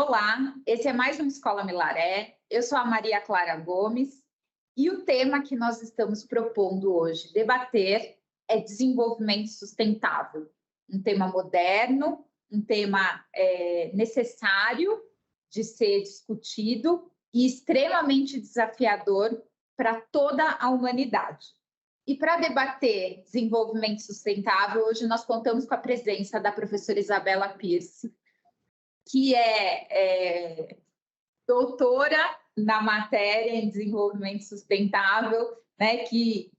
Olá, esse é mais um Escola Milaré. Eu sou a Maria Clara Gomes e o tema que nós estamos propondo hoje debater é desenvolvimento sustentável. Um tema moderno, um tema necessário de ser discutido e extremamente desafiador para toda a humanidade. E para debater desenvolvimento sustentável, hoje nós contamos com a presença da professora Isabela Pierce, que é doutora na matéria em desenvolvimento sustentável, né, que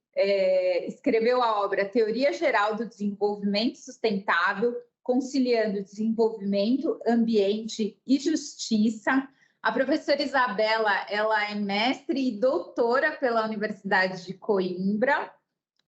escreveu a obra Teoria Geral do Desenvolvimento Sustentável, conciliando desenvolvimento, ambiente e justiça. A professora Isabela, ela é mestre e doutora pela Universidade de Coimbra,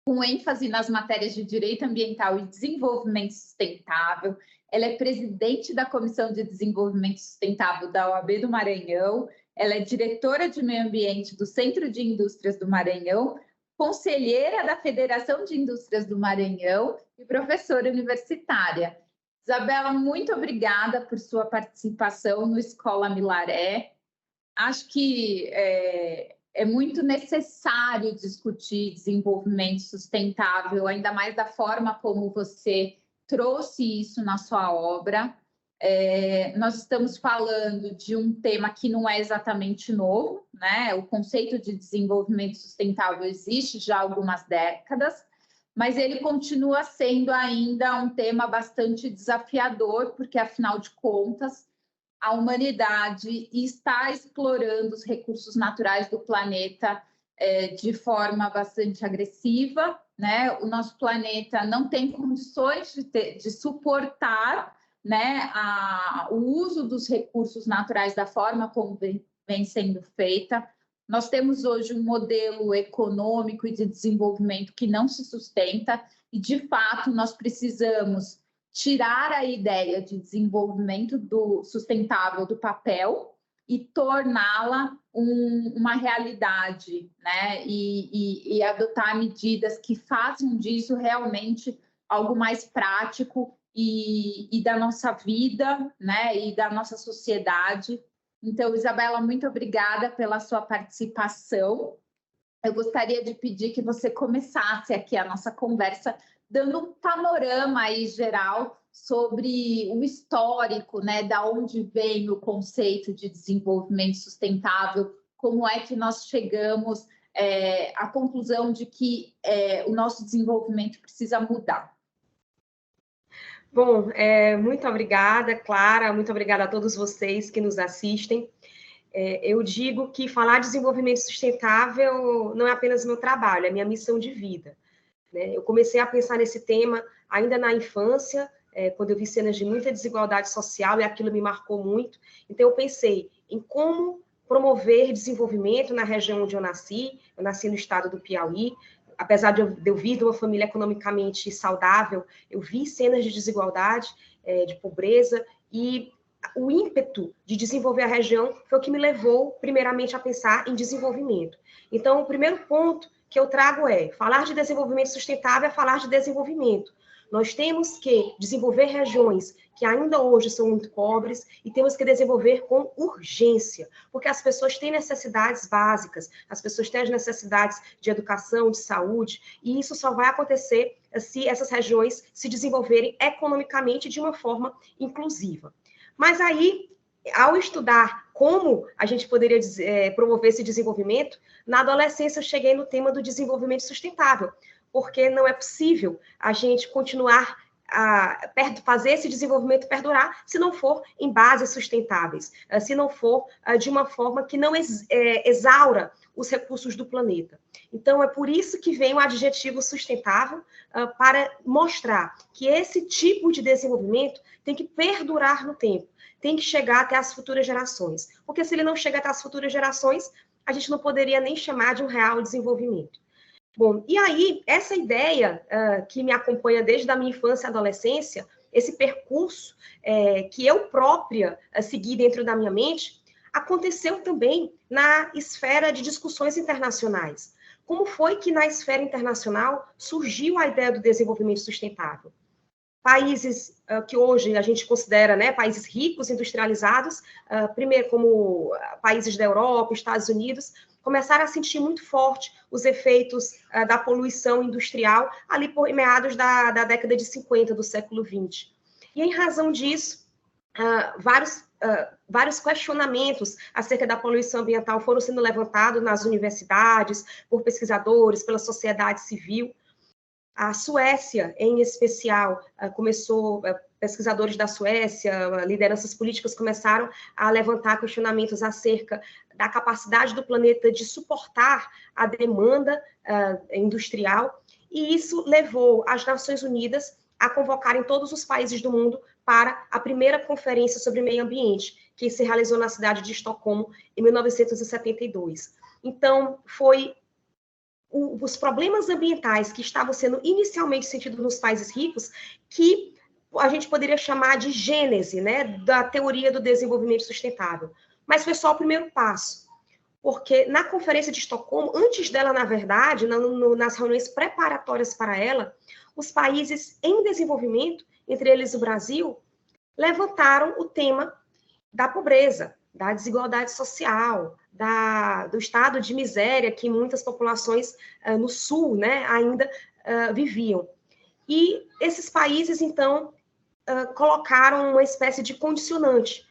com ênfase nas matérias de direito ambiental e desenvolvimento sustentável. Ela é presidente da Comissão de Desenvolvimento Sustentável da OAB do Maranhão, ela é diretora de meio ambiente do Centro de Indústrias do Maranhão, conselheira da Federação de Indústrias do Maranhão e professora universitária. Isabela, muito obrigada por sua participação no Escola Milaré. Acho que é muito necessário discutir desenvolvimento sustentável, ainda mais da forma como você trouxe isso na sua obra. Nós estamos falando de um tema que não é exatamente novo, né? O conceito de desenvolvimento sustentável existe já há algumas décadas, mas ele continua sendo ainda um tema bastante desafiador, porque, afinal de contas, a humanidade está explorando os recursos naturais do planeta de forma bastante agressiva, né? O nosso planeta não tem condições de suportar, né, o uso dos recursos naturais da forma como vem sendo feita. Nós temos hoje um modelo econômico e de desenvolvimento que não se sustenta e, de fato, nós precisamos tirar a ideia de desenvolvimento sustentável do papel e torná-la uma realidade, né? E adotar medidas que façam disso realmente algo mais prático e da nossa vida, né? E da nossa sociedade. Então, Isabela, muito obrigada pela sua participação. Eu gostaria de pedir que você começasse aqui a nossa conversa dando um panorama aí geral sobre o histórico, né, da onde vem o conceito de desenvolvimento sustentável, como é que nós chegamos à conclusão de que o nosso desenvolvimento precisa mudar. Bom, muito obrigada, Clara, muito obrigada a todos vocês que nos assistem. Eu digo que falar de desenvolvimento sustentável não é apenas meu trabalho, é minha missão de vida. Né? Eu comecei a pensar nesse tema ainda na infância, quando eu vi cenas de muita desigualdade social e aquilo me marcou muito. Então, eu pensei em como promover desenvolvimento na região onde eu nasci no estado do Piauí. Apesar de eu vir de uma família economicamente saudável, eu vi cenas de desigualdade, de pobreza, e o ímpeto de desenvolver a região foi o que me levou, primeiramente, a pensar em desenvolvimento. Então, o primeiro ponto que eu trago falar de desenvolvimento sustentável é falar de desenvolvimento. Nós temos que desenvolver regiões que ainda hoje são muito pobres e temos que desenvolver com urgência, porque as pessoas têm necessidades básicas, as pessoas têm as necessidades de educação, de saúde, e isso só vai acontecer se essas regiões se desenvolverem economicamente de uma forma inclusiva. Mas aí, ao estudar como a gente poderia promover esse desenvolvimento, na adolescência eu cheguei no tema do desenvolvimento sustentável, porque não é possível a gente continuar a fazer esse desenvolvimento perdurar se não for em bases sustentáveis, se não for de uma forma que não exaura os recursos do planeta. Então, é por isso que vem o adjetivo sustentável, para mostrar que esse tipo de desenvolvimento tem que perdurar no tempo, tem que chegar até as futuras gerações. Porque se ele não chega até as futuras gerações, a gente não poderia nem chamar de um real desenvolvimento. Bom, e aí, essa ideia que me acompanha desde a minha infância e adolescência, esse percurso que eu própria segui dentro da minha mente, aconteceu também na esfera de discussões internacionais. Como foi que na esfera internacional surgiu a ideia do desenvolvimento sustentável? países que hoje a gente considera, né, países ricos, industrializados, primeiro como países da Europa, Estados Unidos, começaram a sentir muito forte os efeitos da poluição industrial ali por meados da década de 50 do século 20. E em razão disso, vários questionamentos acerca da poluição ambiental foram sendo levantados nas universidades, por pesquisadores, pela sociedade civil. A Suécia, em especial, pesquisadores da Suécia, lideranças políticas começaram a levantar questionamentos acerca da capacidade do planeta de suportar a demanda industrial, e isso levou as Nações Unidas a convocarem todos os países do mundo para a primeira conferência sobre meio ambiente, que se realizou na cidade de Estocolmo em 1972. Então, foi os problemas ambientais que estavam sendo inicialmente sentidos nos países ricos, que a gente poderia chamar de gênese, né, da teoria do desenvolvimento sustentável. Mas foi só o primeiro passo, porque na Conferência de Estocolmo, antes dela, na verdade, nas reuniões preparatórias para ela, os países em desenvolvimento, entre eles o Brasil, levantaram o tema da pobreza, da desigualdade social, do estado de miséria que muitas populações no sul, né, ainda viviam. E esses países, então, colocaram uma espécie de condicionante.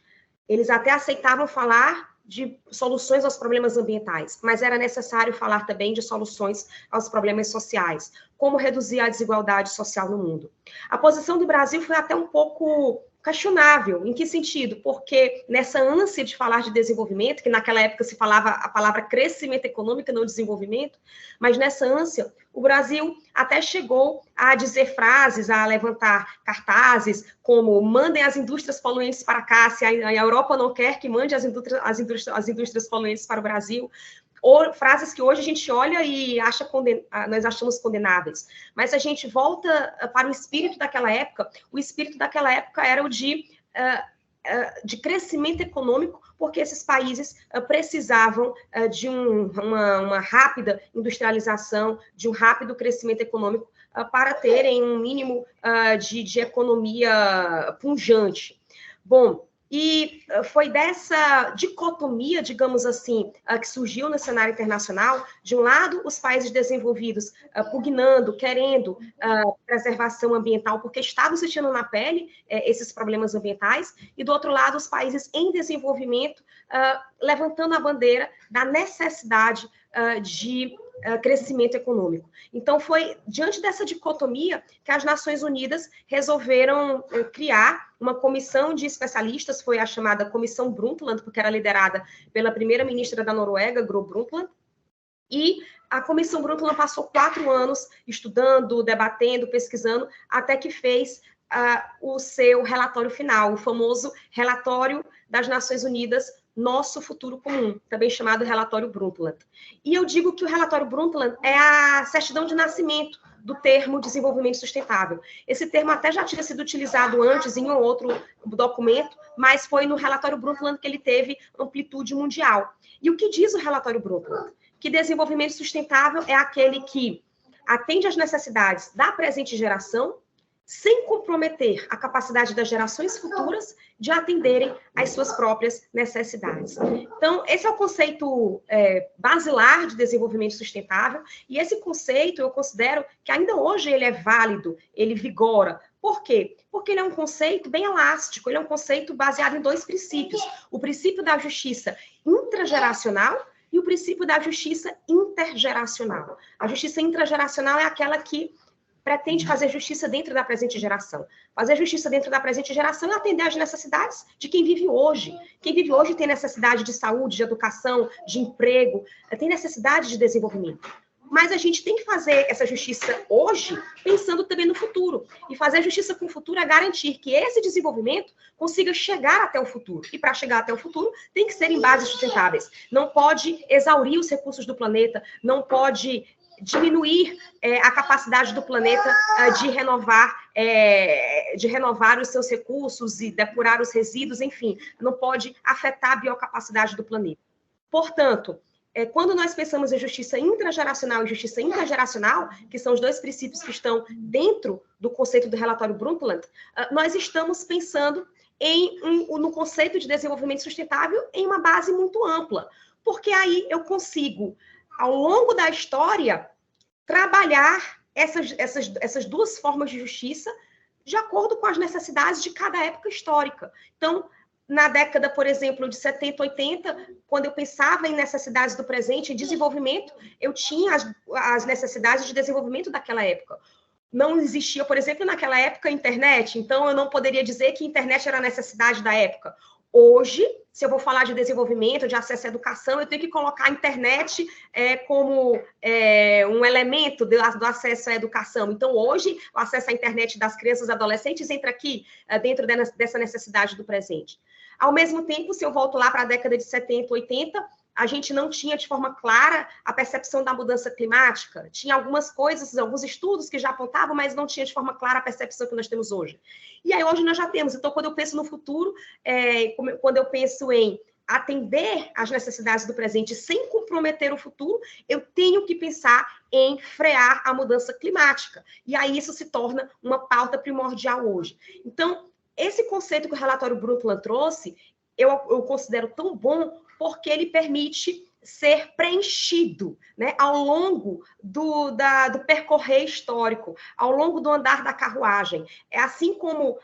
Eles até aceitavam falar de soluções aos problemas ambientais, mas era necessário falar também de soluções aos problemas sociais, como reduzir a desigualdade social no mundo. A posição do Brasil foi até um pouco questionável. Em que sentido? Porque nessa ânsia de falar de desenvolvimento, que naquela época se falava a palavra crescimento econômico, não desenvolvimento, mas nessa ânsia, o Brasil até chegou a dizer frases, a levantar cartazes, como mandem as indústrias poluentes para cá, se a Europa não quer que mande as indústrias poluentes para o Brasil, ou frases que hoje a gente olha e nós achamos condenáveis. Mas a gente volta para o espírito daquela época. O espírito daquela época era o de crescimento econômico, porque esses países precisavam de uma rápida industrialização, de um rápido crescimento econômico para terem um mínimo de economia pujante. Bom, e foi dessa dicotomia, digamos assim, que surgiu no cenário internacional. De um lado, os países desenvolvidos pugnando, querendo preservação ambiental, porque estavam sentindo na pele esses problemas ambientais, e do outro lado, os países em desenvolvimento levantando a bandeira da necessidade de crescimento econômico. Então, foi diante dessa dicotomia que as Nações Unidas resolveram criar uma comissão de especialistas, foi a chamada Comissão Brundtland, porque era liderada pela primeira-ministra da Noruega, Gro Brundtland, e a Comissão Brundtland passou 4 anos estudando, debatendo, pesquisando, até que fez o seu relatório final, o famoso relatório das Nações Unidas, Nosso Futuro Comum, também chamado Relatório Brundtland. E eu digo que o Relatório Brundtland é a certidão de nascimento do termo desenvolvimento sustentável. Esse termo até já tinha sido utilizado antes em um outro documento, mas foi no Relatório Brundtland que ele teve amplitude mundial. E o que diz o Relatório Brundtland? Que desenvolvimento sustentável é aquele que atende às necessidades da presente geração, sem comprometer a capacidade das gerações futuras de atenderem às suas próprias necessidades. Então, esse é o conceito basilar de desenvolvimento sustentável, e esse conceito eu considero que ainda hoje ele é válido, ele vigora. Por quê? Porque ele é um conceito bem elástico, ele é um conceito baseado em 2 princípios. O princípio da justiça intrageracional e o princípio da justiça intergeracional. A justiça intrageracional é aquela que pretende fazer justiça dentro da presente geração. Fazer justiça dentro da presente geração é atender às necessidades de quem vive hoje. Quem vive hoje tem necessidade de saúde, de educação, de emprego, tem necessidade de desenvolvimento. Mas a gente tem que fazer essa justiça hoje, pensando também no futuro. E fazer justiça com o futuro é garantir que esse desenvolvimento consiga chegar até o futuro. E para chegar até o futuro, tem que ser em bases sustentáveis. Não pode exaurir os recursos do planeta, não pode diminuir a capacidade do planeta de renovar os seus recursos e depurar os resíduos, enfim, não pode afetar a biocapacidade do planeta. Portanto, quando nós pensamos em justiça intrageracional e justiça intergeracional, que são os dois princípios que estão dentro do conceito do relatório Brundtland, nós estamos pensando no conceito de desenvolvimento sustentável em uma base muito ampla, porque aí eu consigo, ao longo da história, trabalhar essas duas formas de justiça de acordo com as necessidades de cada época histórica. Então, na década, por exemplo, de 70, 80, quando eu pensava em necessidades do presente, em desenvolvimento, eu tinha as necessidades de desenvolvimento daquela época. Não existia, por exemplo, naquela época, internet, então eu não poderia dizer que internet era a necessidade da época. Hoje, se eu vou falar de desenvolvimento, de acesso à educação, eu tenho que colocar a internet como um elemento do acesso à educação. Então, hoje, o acesso à internet das crianças e adolescentes entra aqui, dentro dessa necessidade do presente. Ao mesmo tempo, se eu volto lá para a década de 70, 80, a gente não tinha de forma clara a percepção da mudança climática. Tinha algumas coisas, alguns estudos que já apontavam, mas não tinha de forma clara a percepção que nós temos hoje. E aí hoje nós já temos. Então, quando eu penso no futuro, quando eu penso em atender às necessidades do presente sem comprometer o futuro, eu tenho que pensar em frear a mudança climática. E aí isso se torna uma pauta primordial hoje. Então, esse conceito que o relatório Brundtland trouxe, eu considero tão bom porque ele permite ser preenchido, né, ao longo do percorrer histórico, ao longo do andar da carruagem. É assim como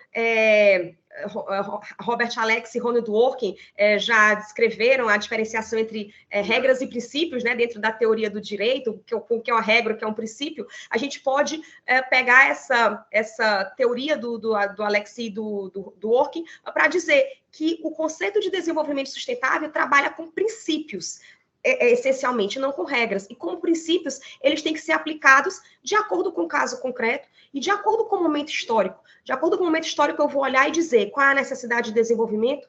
Robert Alex e Ronald Dworkin já descreveram a diferenciação entre regras e princípios, né, dentro da teoria do direito, o que é uma regra, o que é um princípio. A gente pode pegar essa teoria do Alex e do Dworkin para dizer que o conceito de desenvolvimento sustentável trabalha com princípios, essencialmente, não com regras. E como princípios, eles têm que ser aplicados de acordo com o caso concreto e de acordo com o momento histórico. De acordo com o momento histórico, eu vou olhar e dizer qual é a necessidade de desenvolvimento,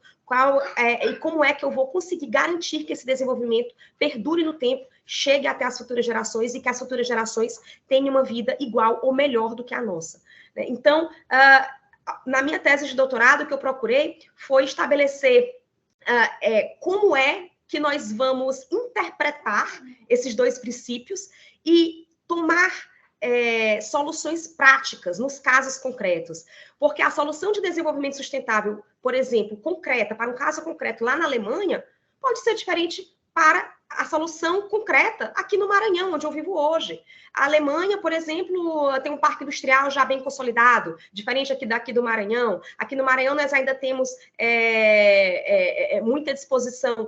e como é que eu vou conseguir garantir que esse desenvolvimento perdure no tempo, chegue até as futuras gerações e que as futuras gerações tenham uma vida igual ou melhor do que a nossa. Então, na minha tese de doutorado, o que eu procurei foi estabelecer como é que nós vamos interpretar esses dois princípios e tomar soluções práticas nos casos concretos. Porque a solução de desenvolvimento sustentável, por exemplo, concreta, para um caso concreto lá na Alemanha, pode ser diferente para a solução concreta aqui no Maranhão, onde eu vivo hoje. A Alemanha, por exemplo, tem um parque industrial já bem consolidado, diferente daqui do Maranhão. Aqui no Maranhão nós ainda temos muita disposição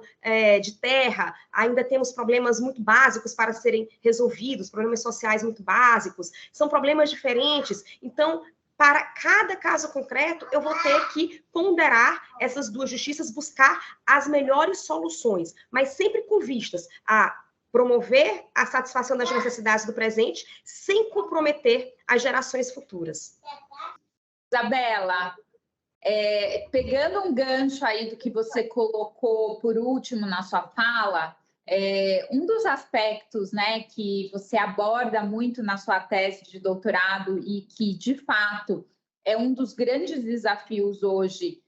de terra, ainda temos problemas muito básicos para serem resolvidos, problemas sociais muito básicos, são problemas diferentes. Então, para cada caso concreto, eu vou ter que ponderar essas duas justiças, buscar as melhores soluções, mas sempre com vistas a promover a satisfação das necessidades do presente, sem comprometer as gerações futuras. Isabela, pegando um gancho aí do que você colocou por último na sua fala, um dos aspectos, né, que você aborda muito na sua tese de doutorado e que, de fato, é um dos grandes desafios hoje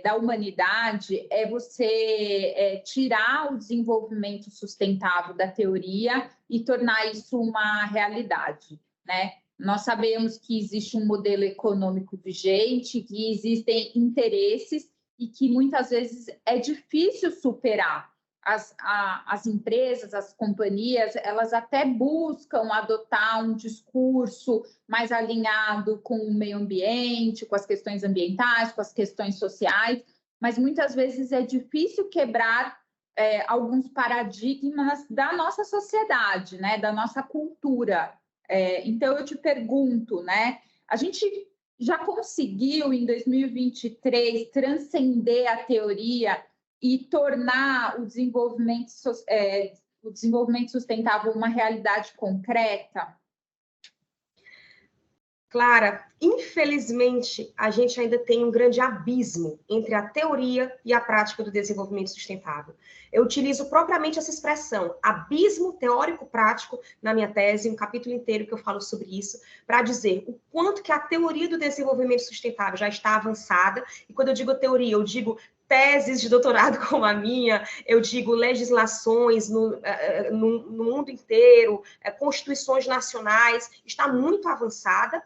da humanidade, é você tirar o desenvolvimento sustentável da teoria e tornar isso uma realidade, né? Nós sabemos que existe um modelo econômico vigente, que existem interesses e que muitas vezes é difícil superar. As empresas, as companhias, elas até buscam adotar um discurso mais alinhado com o meio ambiente, com as questões ambientais, com as questões sociais, mas muitas vezes é difícil quebrar alguns paradigmas da nossa sociedade, né, da nossa cultura. Então, eu te pergunto, né, a gente já conseguiu, em 2023, transcender a teoria e tornar o desenvolvimento sustentável uma realidade concreta? Clara, infelizmente, a gente ainda tem um grande abismo entre a teoria e a prática do desenvolvimento sustentável. Eu utilizo propriamente essa expressão, abismo teórico-prático, na minha tese, um capítulo inteiro que eu falo sobre isso, para dizer o quanto que a teoria do desenvolvimento sustentável já está avançada, e quando eu digo teoria, eu digo teses de doutorado como a minha, eu digo legislações no mundo inteiro, constituições nacionais, está muito avançada,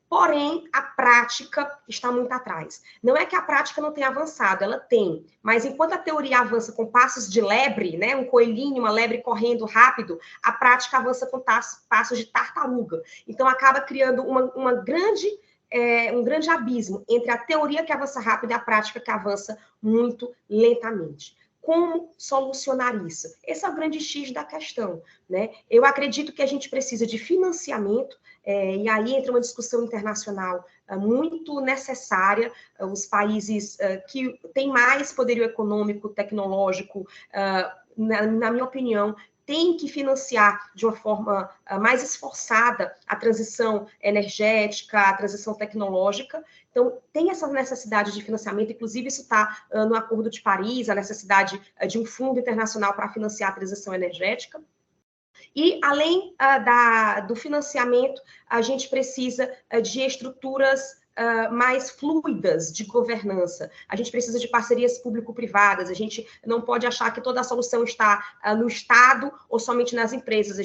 porém, a prática está muito atrás. Não é que a prática não tenha avançado, ela tem, mas enquanto a teoria avança com passos de lebre, né, um coelhinho, uma lebre correndo rápido, a prática avança com passos de tartaruga. Então, acaba criando um grande abismo entre a teoria que avança rápido e a prática que avança muito lentamente. Como solucionar isso? Esse é o grande X da questão, né? Eu acredito que a gente precisa de financiamento, e aí entra uma discussão internacional muito necessária. Os países que têm mais poderio econômico, tecnológico, na minha opinião, tem que financiar de uma forma mais esforçada a transição energética, a transição tecnológica. Então, tem essa necessidade de financiamento, inclusive isso está no Acordo de Paris, a necessidade de um fundo internacional para financiar a transição energética. E, além do financiamento, a gente precisa de estruturas mais fluidas de governança. A gente precisa de parcerias público-privadas, a gente não pode achar que toda a solução está no Estado ou somente nas empresas,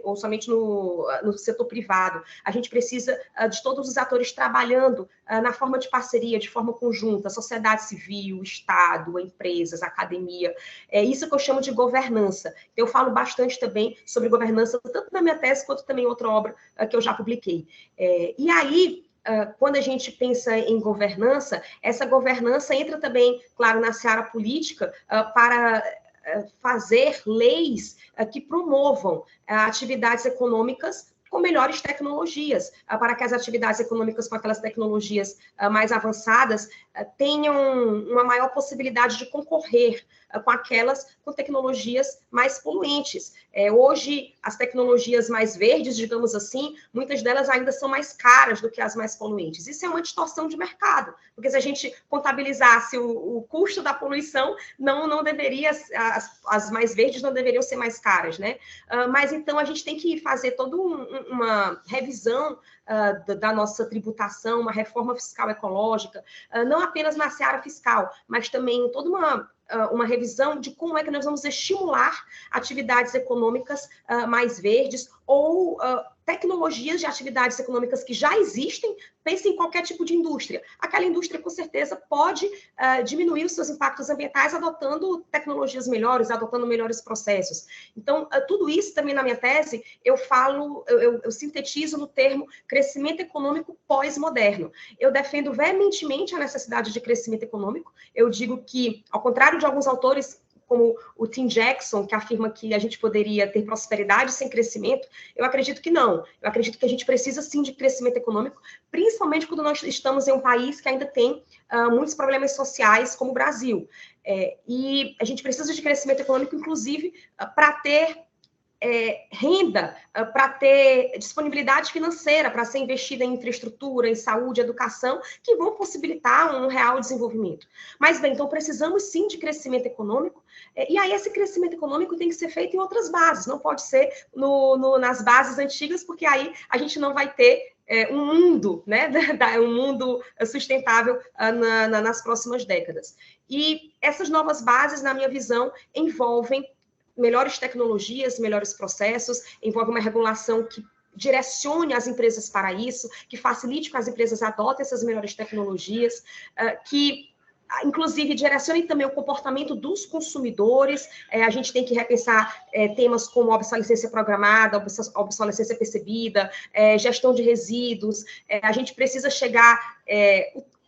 ou somente no setor privado. A gente precisa de todos os atores trabalhando na forma de parceria, de forma conjunta, sociedade civil, Estado, empresas, academia. É isso que eu chamo de governança. Eu falo bastante também sobre governança, tanto na minha tese quanto também em outra obra que eu já publiquei. E aí, quando a gente pensa em governança, essa governança entra também, claro, na seara política, para fazer leis que promovam atividades econômicas com melhores tecnologias, para que as atividades econômicas com aquelas tecnologias mais avançadas tenham uma maior possibilidade de concorrer com aquelas com tecnologias mais poluentes. Hoje, as tecnologias mais verdes, digamos assim, muitas delas ainda são mais caras do que as mais poluentes. Isso é uma distorção de mercado, porque se a gente contabilizasse o custo da poluição, não deveria, as mais verdes não deveriam ser mais caras, né? Mas então a gente tem que fazer toda uma revisão da nossa tributação, uma reforma fiscal ecológica, não apenas na seara fiscal, mas também toda uma revisão de como é que nós vamos estimular atividades econômicas mais verdes ou tecnologias de atividades econômicas que já existem. Pense em qualquer tipo de indústria. Aquela indústria, com certeza, pode diminuir os seus impactos ambientais adotando tecnologias melhores, adotando melhores processos. Então, tudo isso também na minha tese, eu sintetizo no termo crescimento econômico pós-moderno. Eu defendo veementemente a necessidade de crescimento econômico. Eu digo que, ao contrário de alguns autores, como o Tim Jackson, que afirma que a gente poderia ter prosperidade sem crescimento, eu acredito que não. Eu acredito que a gente precisa, sim, de crescimento econômico, principalmente quando nós estamos em um país que ainda tem muitos problemas sociais, como o Brasil. E a gente precisa de crescimento econômico, inclusive, para ter renda, para ter disponibilidade financeira, para ser investida em infraestrutura, em saúde, educação, que vão possibilitar um real desenvolvimento. Mas, bem, então precisamos sim de crescimento econômico, e aí esse crescimento econômico tem que ser feito em outras bases, não pode ser nas bases antigas, porque aí a gente não vai ter um mundo, né, um mundo sustentável nas próximas décadas. E essas novas bases, na minha visão, envolvem melhores tecnologias, melhores processos, envolve uma regulação que direcione as empresas para isso, que facilite que as empresas adotem essas melhores tecnologias, que inclusive direcione também o comportamento dos consumidores. A gente tem que repensar temas como obsolescência programada, obsolescência percebida, gestão de resíduos. A gente precisa chegar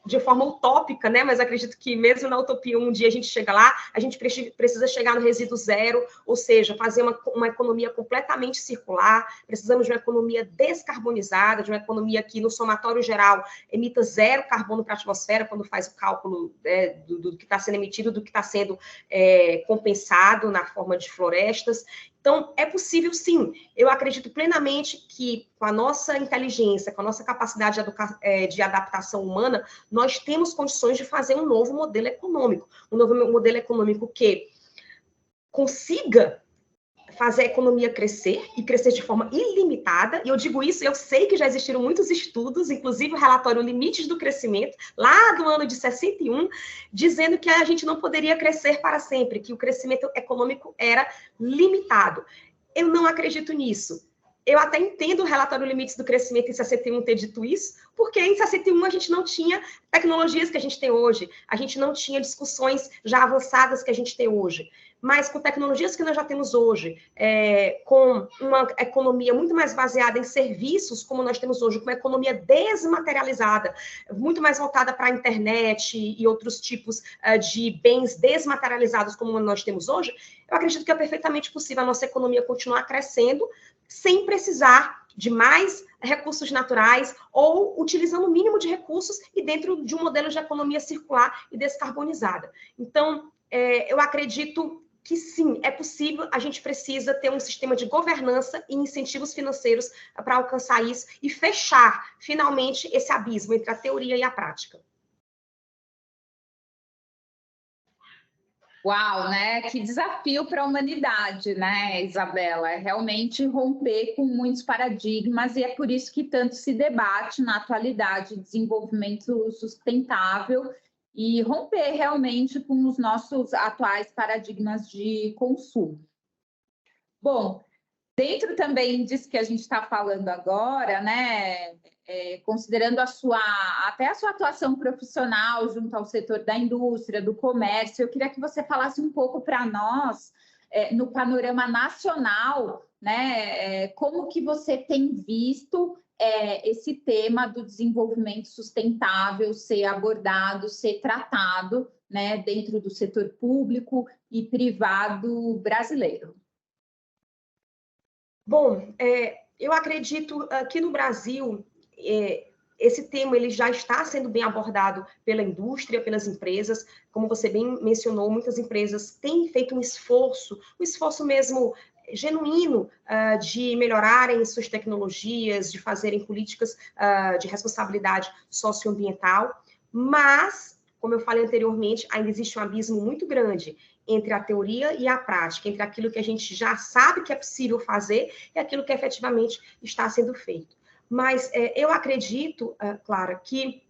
de forma utópica, né? Mas acredito que mesmo na utopia um dia a gente chega lá, a gente precisa chegar no resíduo zero, ou seja, fazer uma economia completamente circular. Precisamos de uma economia descarbonizada, de uma economia que no somatório geral emita zero carbono para a atmosfera quando faz o cálculo do que está sendo emitido, do que está sendo compensado na forma de florestas. Então, é possível, sim. Eu acredito plenamente que, com a nossa inteligência, com a nossa capacidade de adaptação humana, nós temos condições de fazer um novo modelo econômico. Um novo modelo econômico que consiga fazer a economia crescer, e crescer de forma ilimitada, e eu digo isso, eu sei que já existiram muitos estudos, inclusive o relatório Limites do Crescimento, lá do ano de 61, dizendo que a gente não poderia crescer para sempre, que o crescimento econômico era limitado. Eu não acredito nisso. Eu até entendo o relatório Limites do Crescimento em 61 ter dito isso, porque em 61 a gente não tinha tecnologias que a gente tem hoje, a gente não tinha discussões já avançadas que a gente tem hoje. Mas com tecnologias que nós já temos hoje, com uma economia muito mais baseada em serviços, como nós temos hoje, com uma economia desmaterializada, muito mais voltada para a internet e outros tipos de bens desmaterializados, como nós temos hoje, eu acredito que é perfeitamente possível a nossa economia continuar crescendo, sem precisar de mais recursos naturais ou utilizando o mínimo de recursos e dentro de um modelo de economia circular e descarbonizada. Então, eu acredito que sim, é possível, a gente precisa ter um sistema de governança e incentivos financeiros para alcançar isso e fechar, finalmente, esse abismo entre a teoria e a prática. Uau, né? Que desafio para a humanidade, né, Isabela? É realmente romper com muitos paradigmas, e é por isso que tanto se debate na atualidade desenvolvimento sustentável e romper realmente com os nossos atuais paradigmas de consumo. Bom, dentro também disso que a gente está falando agora, né? Considerando até a sua atuação profissional junto ao setor da indústria, do comércio, eu queria que você falasse um pouco para nós, no panorama nacional, né, como que você tem visto esse tema do desenvolvimento sustentável ser abordado, ser tratado, né, dentro do setor público e privado brasileiro. Bom, eu acredito que no Brasil esse tema ele já está sendo bem abordado pela indústria, pelas empresas. Como você bem mencionou, muitas empresas têm feito um esforço mesmo genuíno de melhorarem suas tecnologias, de fazerem políticas de responsabilidade socioambiental, mas, como eu falei anteriormente, ainda existe um abismo muito grande entre a teoria e a prática, entre aquilo que a gente já sabe que é possível fazer e aquilo que efetivamente está sendo feito. Mas eu acredito, Clara, que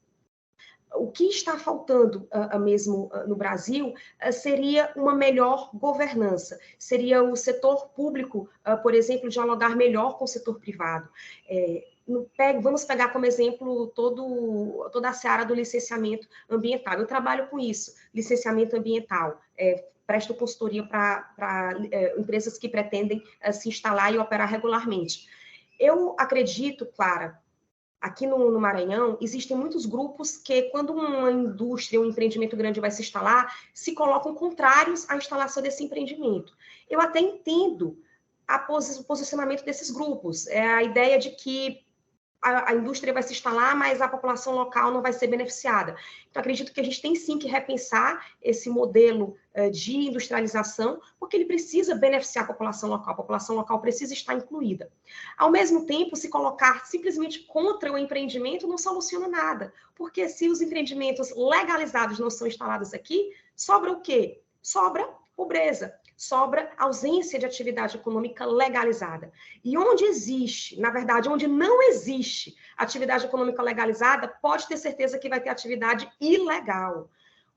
o que está faltando mesmo no Brasil seria uma melhor governança, seria o setor público, por exemplo, dialogar melhor com o setor privado. Vamos pegar como exemplo toda a seara do licenciamento ambiental. Eu trabalho com isso, licenciamento ambiental. Presto consultoria para empresas que pretendem se instalar e operar regularmente. Eu acredito, Clara, aqui no Maranhão, existem muitos grupos que, quando uma indústria, um empreendimento grande vai se instalar, se colocam contrários à instalação desse empreendimento. Eu até entendo o posicionamento desses grupos. É a ideia de que a indústria vai se instalar, mas a população local não vai ser beneficiada. Então, acredito que a gente tem sim que repensar esse modelo de industrialização, porque ele precisa beneficiar a população local precisa estar incluída. Ao mesmo tempo, se colocar simplesmente contra o empreendimento não soluciona nada, porque se os empreendimentos legalizados não são instalados aqui, sobra o quê? Sobra pobreza. Sobra ausência de atividade econômica legalizada. E onde existe, na verdade, onde não existe atividade econômica legalizada, pode ter certeza que vai ter atividade ilegal.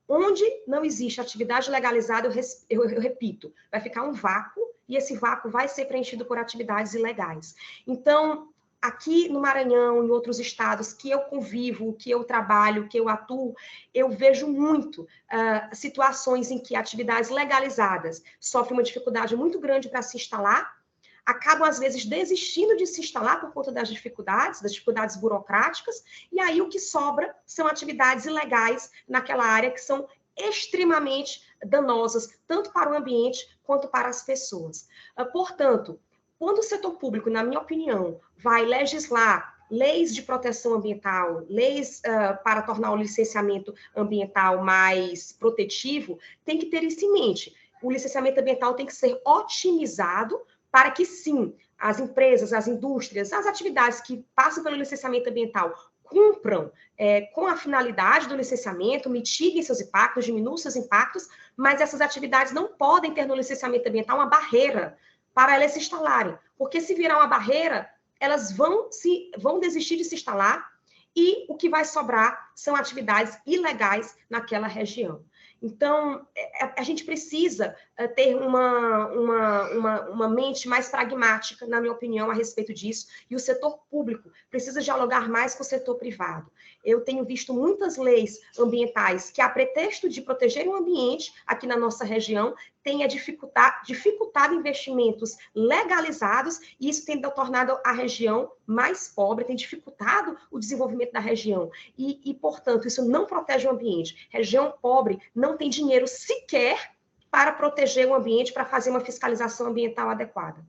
Onde não existe atividade legalizada, eu repito, vai ficar um vácuo, e esse vácuo vai ser preenchido por atividades ilegais. Então, aqui no Maranhão, em outros estados que eu convivo, que eu trabalho, que eu atuo, eu vejo muito situações em que atividades legalizadas sofrem uma dificuldade muito grande para se instalar, acabam, às vezes, desistindo de se instalar por conta das dificuldades burocráticas, e aí o que sobra são atividades ilegais naquela área que são extremamente danosas, tanto para o ambiente quanto para as pessoas. Portanto, quando o setor público, na minha opinião, vai legislar leis de proteção ambiental, leis para tornar o licenciamento ambiental mais protetivo, tem que ter isso em mente. O licenciamento ambiental tem que ser otimizado para que, sim, as empresas, as indústrias, as atividades que passam pelo licenciamento ambiental cumpram com a finalidade do licenciamento, mitiguem seus impactos, diminuam seus impactos, mas essas atividades não podem ter no licenciamento ambiental uma barreira para elas se instalarem. Porque se virar uma barreira, elas vão desistir de se instalar e o que vai sobrar são atividades ilegais naquela região. Então, a gente precisa ter uma mente mais pragmática, na minha opinião, a respeito disso, e o setor público precisa dialogar mais com o setor privado. Eu tenho visto muitas leis ambientais que, a pretexto de proteger o ambiente aqui na nossa região, tenha dificultado investimentos legalizados, e isso tem tornado a região mais pobre, tem dificultado o desenvolvimento da região. E, portanto, isso não protege o ambiente. Região pobre não tem dinheiro sequer para proteger o ambiente, para fazer uma fiscalização ambiental adequada.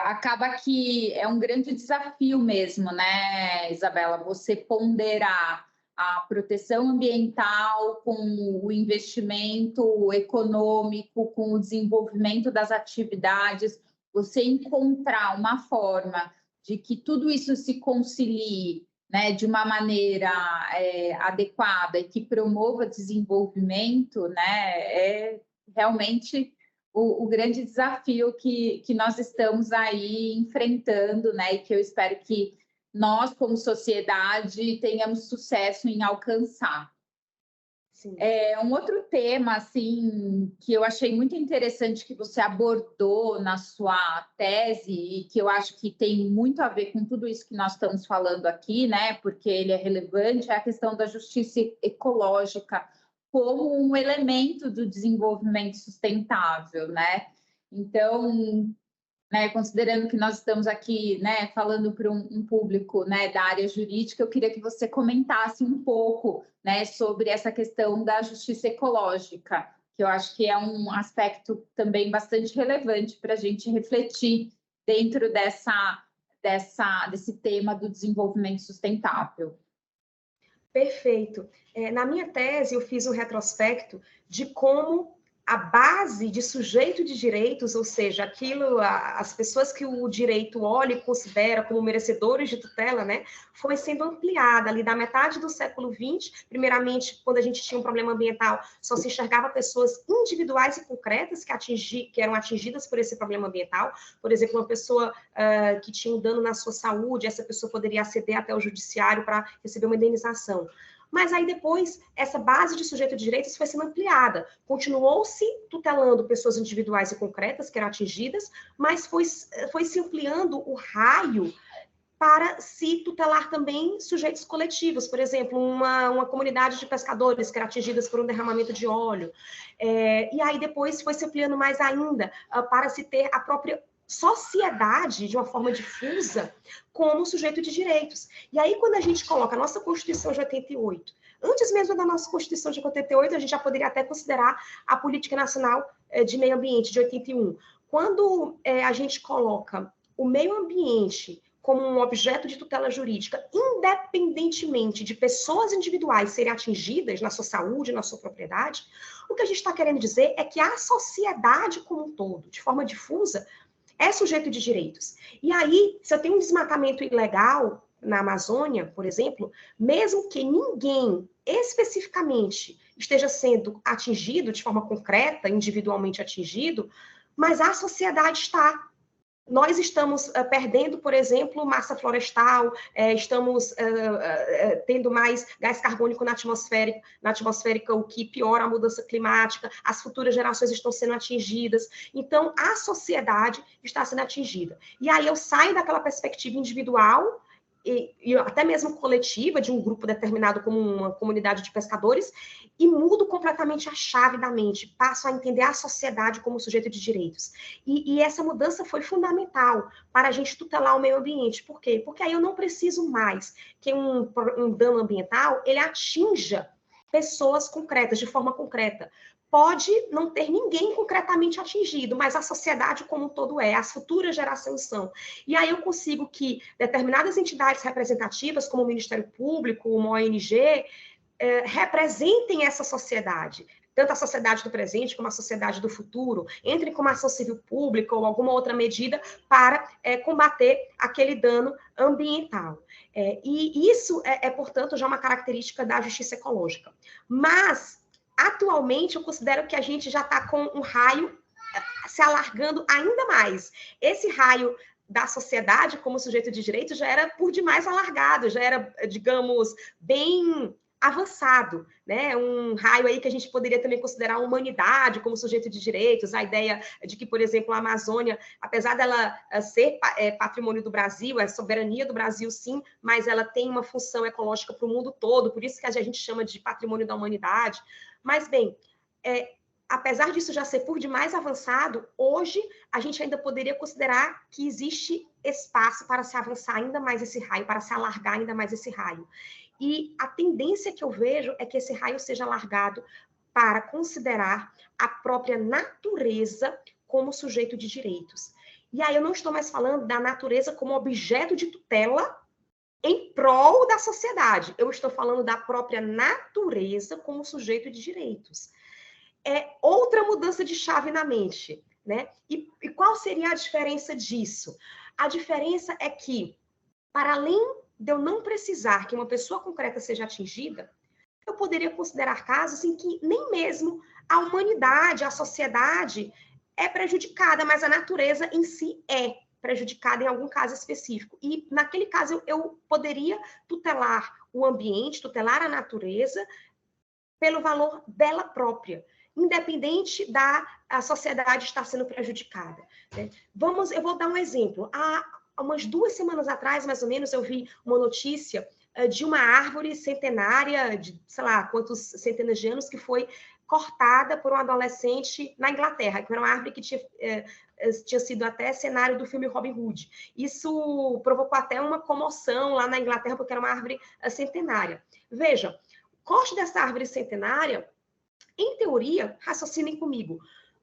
Acaba que é um grande desafio mesmo, né, Isabela? Você ponderar a proteção ambiental com o investimento econômico, com o desenvolvimento das atividades, você encontrar uma forma de que tudo isso se concilie, né, de uma maneira adequada e que promova desenvolvimento, né, é realmente o grande desafio que nós estamos aí enfrentando, né, e que eu espero que nós, como sociedade, tenhamos sucesso em alcançar. Sim. Um outro tema, assim, que eu achei muito interessante que você abordou na sua tese e que eu acho que tem muito a ver com tudo isso que nós estamos falando aqui, né, porque ele é relevante, é a questão da justiça ecológica como um elemento do desenvolvimento sustentável, né? Então, né, considerando que nós estamos aqui, né, falando para um público, né, da área jurídica, eu queria que você comentasse um pouco, né, sobre essa questão da justiça ecológica, que eu acho que é um aspecto também bastante relevante para a gente refletir dentro desse tema do desenvolvimento sustentável. Perfeito. Na minha tese, eu fiz um retrospecto de como a base de sujeito de direitos, ou seja, as pessoas que o direito olha e considera como merecedores de tutela, né, foi sendo ampliada ali da metade do século XX. Primeiramente, quando a gente tinha um problema ambiental, só se enxergava pessoas individuais e concretas que eram atingidas por esse problema ambiental. Por exemplo, uma pessoa que tinha um dano na sua saúde, essa pessoa poderia aceder até o judiciário para receber uma indenização. Mas aí depois, essa base de sujeito de direitos foi sendo ampliada. Continuou-se tutelando pessoas individuais e concretas que eram atingidas, mas foi se ampliando o raio para se tutelar também sujeitos coletivos. Por exemplo, uma comunidade de pescadores que era atingidas por um derramamento de óleo. E aí depois foi se ampliando mais ainda para se ter a própria sociedade, de uma forma difusa, como sujeito de direitos. E aí, quando a gente coloca a nossa Constituição de 88, antes mesmo da nossa Constituição de 88, a gente já poderia até considerar a Política Nacional de Meio Ambiente, de 81. Quando a gente coloca o meio ambiente como um objeto de tutela jurídica, independentemente de pessoas individuais serem atingidas na sua saúde, na sua propriedade, o que a gente está querendo dizer é que a sociedade como um todo, de forma difusa, é sujeito de direitos. E aí, se eu tenho um desmatamento ilegal na Amazônia, por exemplo, mesmo que ninguém especificamente esteja sendo atingido de forma concreta, individualmente atingido, mas a sociedade está. Nós estamos perdendo, por exemplo, massa florestal, estamos tendo mais gás carbônico na atmosférica, o que piora a mudança climática, as futuras gerações estão sendo atingidas, então a sociedade está sendo atingida. E aí eu saio daquela perspectiva individual e até mesmo coletiva, de um grupo determinado como uma comunidade de pescadores, e mudo completamente a chave da mente, passo a entender a sociedade como sujeito de direitos. E essa mudança foi fundamental para a gente tutelar o meio ambiente. Por quê? Porque aí eu não preciso mais que um dano ambiental ele atinja pessoas concretas, de forma concreta. Pode não ter ninguém concretamente atingido, mas a sociedade como um todo as futuras gerações são. E aí eu consigo que determinadas entidades representativas, como o Ministério Público, uma ONG, representem essa sociedade, tanto a sociedade do presente como a sociedade do futuro, entrem com uma ação civil pública ou alguma outra medida para combater aquele dano ambiental. E isso portanto, já uma característica da justiça ecológica. Mas atualmente, eu considero que a gente já está com um raio se alargando ainda mais. Esse raio da sociedade como sujeito de direito já era por demais alargado, já era, digamos, bem avançado, né? Um raio aí que a gente poderia também considerar a humanidade como sujeito de direitos, a ideia de que, por exemplo, a Amazônia, apesar dela ser patrimônio do Brasil, é soberania do Brasil, sim, mas ela tem uma função ecológica para o mundo todo, por isso que a gente chama de patrimônio da humanidade. Mas, bem, apesar disso já ser por demais avançado, hoje a gente ainda poderia considerar que existe espaço para se avançar ainda mais esse raio, para se alargar ainda mais esse raio. E a tendência que eu vejo é que esse raio seja alargado para considerar a própria natureza como sujeito de direitos. E aí eu não estou mais falando da natureza como objeto de tutela em prol da sociedade. Eu estou falando da própria natureza como sujeito de direitos. É outra mudança de chave na mente, né? E qual seria a diferença disso? A diferença é que, para além de eu não precisar que uma pessoa concreta seja atingida, eu poderia considerar casos em que nem mesmo a humanidade, a sociedade é prejudicada, mas a natureza em si é prejudicada em algum caso específico. E, naquele caso, eu poderia tutelar o ambiente, tutelar a natureza pelo valor dela própria, independente da sociedade estar sendo prejudicada, né? Eu vou dar um exemplo. Há umas 2 semanas atrás, mais ou menos, eu vi uma notícia de uma árvore centenária, de sei lá quantos centenas de anos, que foi cortada por um adolescente na Inglaterra, que era uma árvore que tinha sido até cenário do filme Robin Hood. Isso provocou até uma comoção lá na Inglaterra, porque era uma árvore centenária. Veja, o corte dessa árvore centenária, em teoria, raciocinem comigo,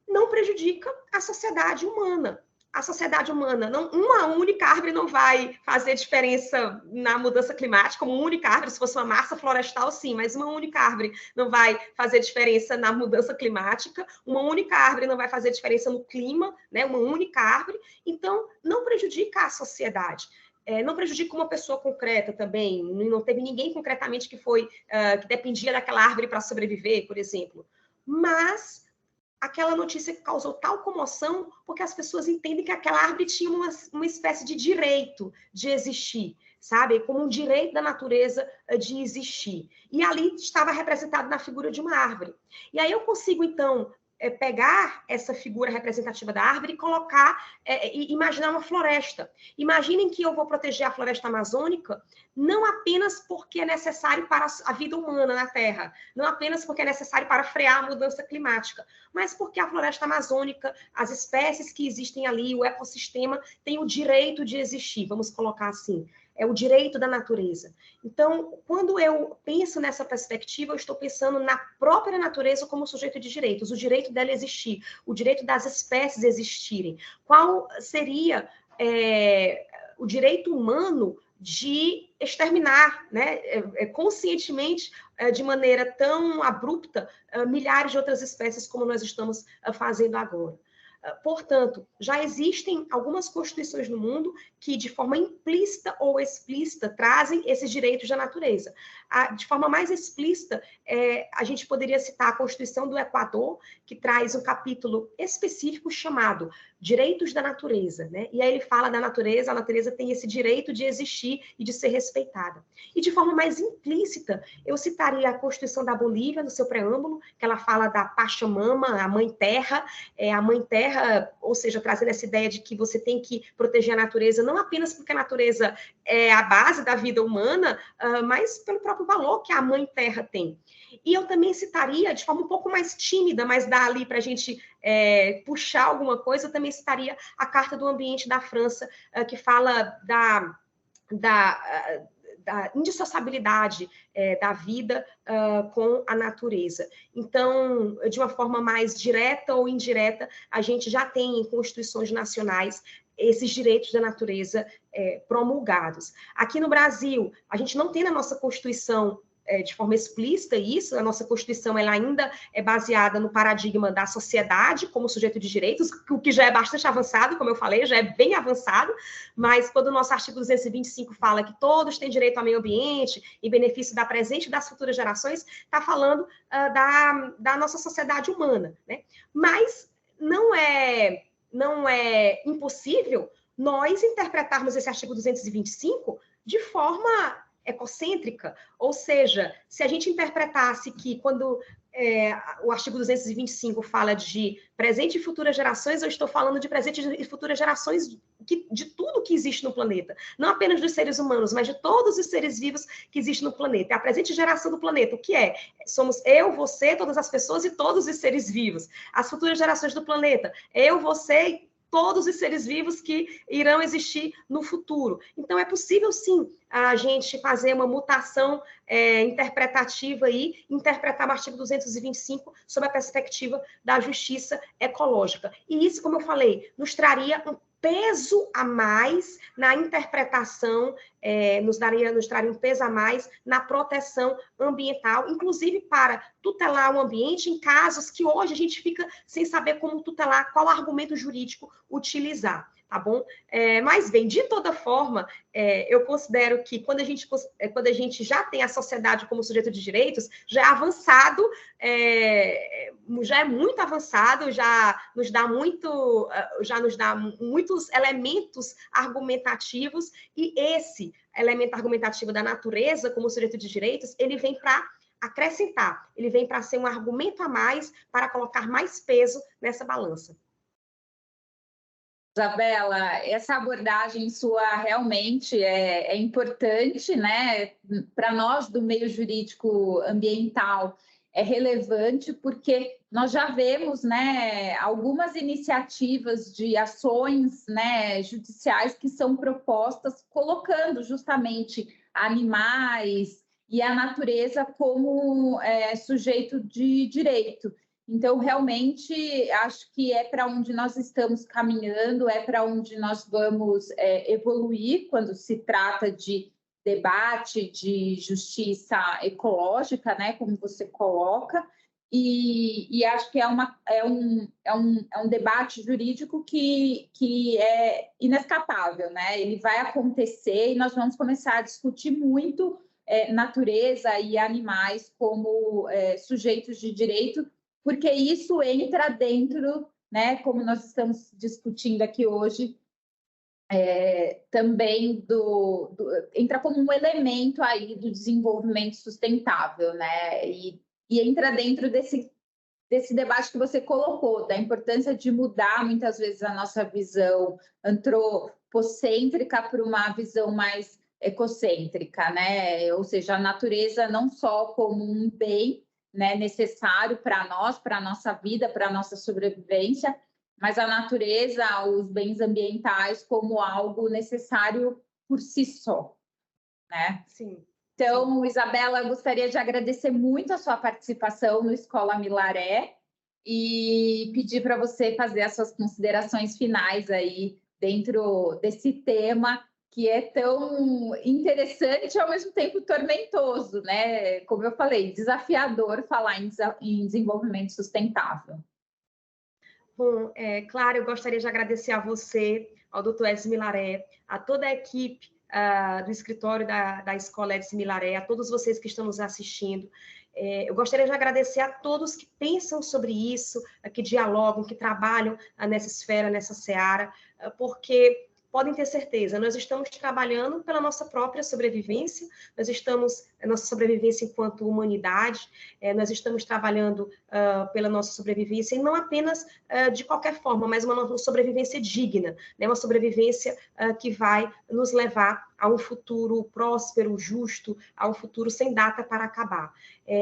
não prejudica a sociedade humana. A sociedade humana, uma única árvore não vai fazer diferença na mudança climática, como uma única árvore, se fosse uma massa florestal, sim, mas uma única árvore não vai fazer diferença na mudança climática, uma única árvore não vai fazer diferença no clima, né? Uma única árvore, então não prejudica a sociedade. Não prejudica uma pessoa concreta também, não teve ninguém concretamente que dependia daquela árvore para sobreviver, por exemplo. Mas aquela notícia causou tal comoção porque as pessoas entendem que aquela árvore tinha uma espécie de direito de existir, sabe? Como um direito da natureza de existir. E ali estava representado na figura de uma árvore. E aí eu consigo, então, pegar essa figura representativa da árvore e colocar, imaginar uma floresta. Imaginem que eu vou proteger a floresta amazônica não apenas porque é necessário para a vida humana na Terra, não apenas porque é necessário para frear a mudança climática, mas porque a floresta amazônica, as espécies que existem ali, o ecossistema tem o direito de existir, vamos colocar assim. É o direito da natureza. Então, quando eu penso nessa perspectiva, eu estou pensando na própria natureza como sujeito de direitos, o direito dela existir, o direito das espécies existirem. Qual seria o direito humano de exterminar, né, conscientemente, de maneira tão abrupta, milhares de outras espécies como nós estamos fazendo agora? Portanto, já existem algumas constituições no mundo que, de forma implícita ou explícita, trazem esses direitos da natureza. De forma mais explícita, a gente poderia citar a Constituição do Equador, que traz um capítulo específico chamado Direitos da Natureza, né? E aí ele fala da natureza, a natureza tem esse direito de existir e de ser respeitada. E de forma mais implícita, eu citaria a Constituição da Bolívia, no seu preâmbulo, que ela fala da Pachamama, a Mãe Terra, ou seja, trazendo essa ideia de que você tem que proteger a natureza, não apenas porque a natureza é a base da vida humana, mas pelo próprio valor que a Mãe Terra tem. E eu também citaria, de forma um pouco mais tímida, mas dá ali para a gente puxar alguma coisa, eu também citaria a Carta do Ambiente da França, que fala da indissociabilidade da vida com a natureza. Então, de uma forma mais direta ou indireta, a gente já tem em constituições nacionais esses direitos da natureza promulgados. Aqui no Brasil, a gente não tem na nossa Constituição de forma explícita isso, a nossa Constituição ela ainda é baseada no paradigma da sociedade como sujeito de direitos, o que já é bastante avançado, como eu falei, já é bem avançado, mas quando o nosso artigo 225 fala que todos têm direito ao meio ambiente, em benefício da presente e das futuras gerações, está falando da nossa sociedade humana, né? Mas não é impossível nós interpretarmos esse artigo 225 de forma ecocêntrica, ou seja, se a gente interpretasse que quando o artigo 225 fala de presente e futuras gerações, eu estou falando de presente e futuras gerações de tudo que existe no planeta, não apenas dos seres humanos, mas de todos os seres vivos que existem no planeta. É a presente geração do planeta, o que é? Somos eu, você, todas as pessoas e todos os seres vivos. As futuras gerações do planeta, eu, você e todos os seres vivos que irão existir no futuro. Então, é possível, sim, a gente fazer uma mutação interpretativa aí, interpretar o artigo 225 sob a perspectiva da justiça ecológica. E isso, como eu falei, nos traria um peso a mais na interpretação, nos traria um peso a mais na proteção ambiental, inclusive para tutelar o ambiente em casos que hoje a gente fica sem saber como tutelar, qual argumento jurídico utilizar, tá bom? Mas, bem, de toda forma, eu considero que quando a gente já tem a sociedade como sujeito de direitos, já é avançado, já é muito avançado, já nos dá muitos elementos argumentativos, e esse elemento argumentativo da natureza como sujeito de direitos, ele vem para acrescentar, ele vem para ser um argumento a mais, para colocar mais peso nessa balança. Isabela, essa abordagem sua realmente é importante, né? Para nós do meio jurídico ambiental é relevante porque nós já vemos, né, algumas iniciativas de ações, né, judiciais que são propostas colocando justamente animais e a natureza como sujeito de direito. Então, realmente, acho que é para onde nós estamos caminhando, é para onde nós vamos evoluir quando se trata de debate de justiça ecológica, né, como você coloca, e acho que é um debate jurídico que é inescapável, né? Ele vai acontecer e nós vamos começar a discutir muito natureza e animais como sujeitos de direito, porque isso entra dentro, né, como nós estamos discutindo aqui hoje, também entra como um elemento aí do desenvolvimento sustentável, né, e entra dentro desse debate que você colocou, da importância de mudar muitas vezes a nossa visão antropocêntrica para uma visão mais ecocêntrica, né, ou seja, a natureza não só como um bem, né, necessário para nós, para a nossa vida, para a nossa sobrevivência, mas a natureza, os bens ambientais como algo necessário por si só, né? Sim. Então, sim. Isabela, eu gostaria de agradecer muito a sua participação no Escola Milaré e pedir para você fazer as suas considerações finais aí dentro desse tema que é tão interessante e, ao mesmo tempo, tormentoso, né? Como eu falei, desafiador falar em desenvolvimento sustentável. Bom, claro, eu gostaria de agradecer a você, ao Dr. Edson Milaré, a toda a equipe do escritório da Escola Edson Milaré, a todos vocês que estão nos assistindo. Eu gostaria de agradecer a todos que pensam sobre isso, que dialogam, que trabalham nessa esfera, nessa seara, porque podem ter certeza, nós estamos trabalhando pela nossa própria sobrevivência, nossa sobrevivência enquanto humanidade, nós estamos trabalhando pela nossa sobrevivência, e não apenas de qualquer forma, mas uma sobrevivência digna, né? Uma sobrevivência que vai nos levar a um futuro próspero, justo, a um futuro sem data para acabar.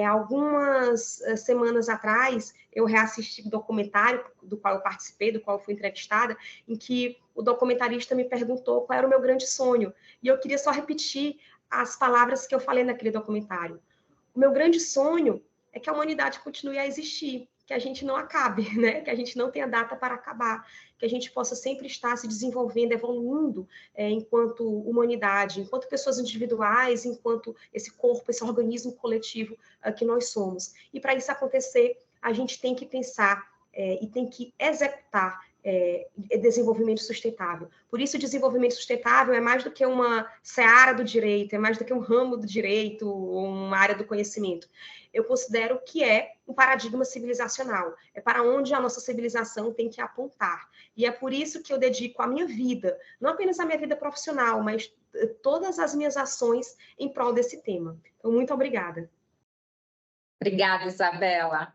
Algumas semanas atrás, eu reassisti um documentário do qual eu participei, do qual eu fui entrevistada, em que o documentarista me perguntou qual era o meu grande sonho. E eu queria só repetir as palavras que eu falei naquele documentário. O meu grande sonho é que a humanidade continue a existir, que a gente não acabe, né? Que a gente não tenha data para acabar, que a gente possa sempre estar se desenvolvendo, evoluindo enquanto humanidade, enquanto pessoas individuais, enquanto esse corpo, esse organismo coletivo que nós somos. E para isso acontecer, a gente tem que pensar e tem que executar desenvolvimento sustentável. Por isso, o desenvolvimento sustentável é mais do que uma seara do direito, é mais do que um ramo do direito, ou uma área do conhecimento. Eu considero que é um paradigma civilizacional, é para onde a nossa civilização tem que apontar. E é por isso que eu dedico a minha vida, não apenas a minha vida profissional, mas todas as minhas ações em prol desse tema. Então, muito obrigada. Obrigada, Isabela.